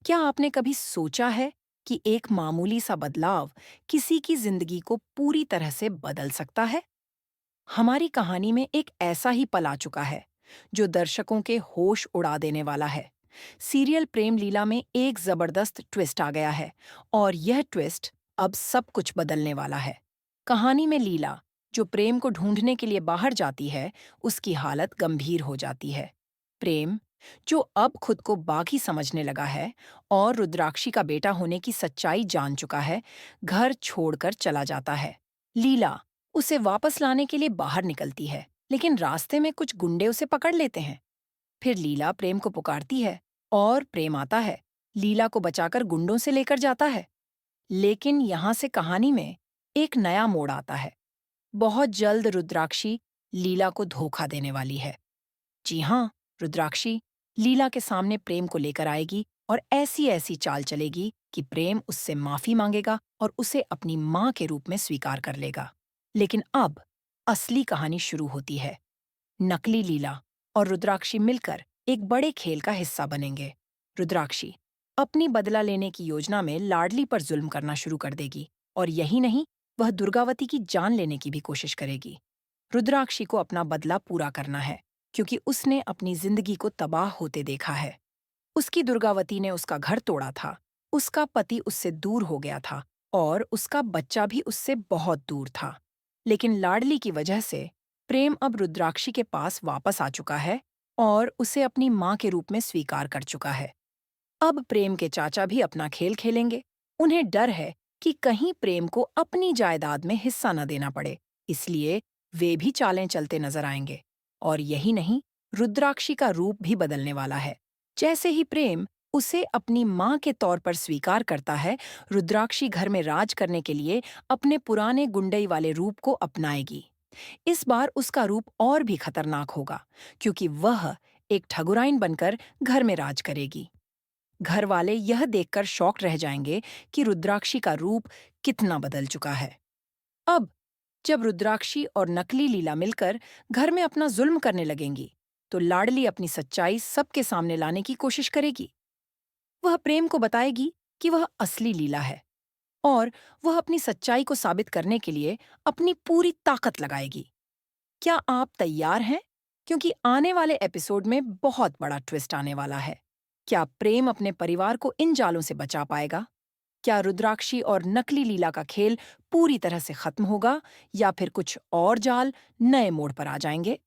क्या आपने कभी सोचा है कि एक मामूली सा बदलाव किसी की जिंदगी को पूरी तरह से बदल सकता है? हमारी कहानी में एक ऐसा ही पल आ चुका है, जो दर्शकों के होश उड़ा देने वाला है। सीरियल प्रेम लीला में एक जबरदस्त ट्विस्ट आ गया है, और यह ट्विस्ट अब सब कुछ बदलने वाला है। कहानी में लीला, जो प्रेम को ढूंढने के लिए बाहर जाती है, उसकी हालत गंभीर हो जाती है। प्रेम, जो अब खुद को बागी समझने लगा है और रुद्राक्षी का बेटा होने की सच्चाई जान चुका है, घर छोड़कर चला जाता है। लीला उसे वापस लाने के लिए बाहर निकलती है, लेकिन रास्ते में कुछ गुंडे उसे पकड़ लेते हैं। फिर लीला प्रेम को पुकारती है, और प्रेम आता है, लीला को बचाकर गुंडों से लेकर जाता है। लेकिन यहाँ से कहानी में एक नया मोड़ आता है। बहुत जल्द रुद्राक्षी लीला को धोखा देने वाली है। जी हाँ, रुद्राक्षी लीला के सामने प्रेम को लेकर आएगी और ऐसी ऐसी चाल चलेगी कि प्रेम उससे माफी मांगेगा और उसे अपनी माँ के रूप में स्वीकार कर लेगा। लेकिन अब असली कहानी शुरू होती है। नकली लीला और रुद्राक्षी मिलकर एक बड़े खेल का हिस्सा बनेंगे। रुद्राक्षी अपनी बदला लेने की योजना में लाडली पर जुल्म करना शुरू कर देगी, और यही नहीं, वह दुर्गावती की जान लेने की भी कोशिश करेगी। रुद्राक्षी को अपना बदला पूरा करना है, क्योंकि उसने अपनी जिंदगी को तबाह होते देखा है। उसकी दुर्गावती ने उसका घर तोड़ा था, उसका पति उससे दूर हो गया था, और उसका बच्चा भी उससे बहुत दूर था। लेकिन लाडली की वजह से प्रेम अब रुद्राक्षी के पास वापस आ चुका है और उसे अपनी माँ के रूप में स्वीकार कर चुका है। अब प्रेम के चाचा भी अपना खेल खेलेंगे। उन्हें डर है कि कहीं प्रेम को अपनी जायदाद में हिस्सा न देना पड़े, इसलिए वे भी चालें चलते नजर आएंगे। और यही नहीं, रुद्राक्षी का रूप भी बदलने वाला है। जैसे ही प्रेम उसे अपनी माँ के तौर पर स्वीकार करता है, रुद्राक्षी घर में राज करने के लिए अपने पुराने गुंडई वाले रूप को अपनाएगी। इस बार उसका रूप और भी खतरनाक होगा, क्योंकि वह एक ठगुराइन बनकर घर में राज करेगी। घर वाले यह देखकर शॉक रह जाएंगे कि रुद्राक्षी का रूप कितना बदल चुका है। अब जब रुद्राक्षी और नकली लीला मिलकर घर में अपना जुल्म करने लगेंगी, तो लाडली अपनी सच्चाई सबके सामने लाने की कोशिश करेगी। वह प्रेम को बताएगी कि वह असली लीला है, और वह अपनी सच्चाई को साबित करने के लिए अपनी पूरी ताकत लगाएगी। क्या आप तैयार हैं? क्योंकि आने वाले एपिसोड में बहुत बड़ा ट्विस्ट आने वाला है। क्या प्रेम अपने परिवार को इन जालों से बचा पाएगा? क्या रुद्राक्षी और नकली लीला का खेल पूरी तरह से खत्म होगा, या फिर कुछ और जाल नए मोड़ पर आ जाएंगे?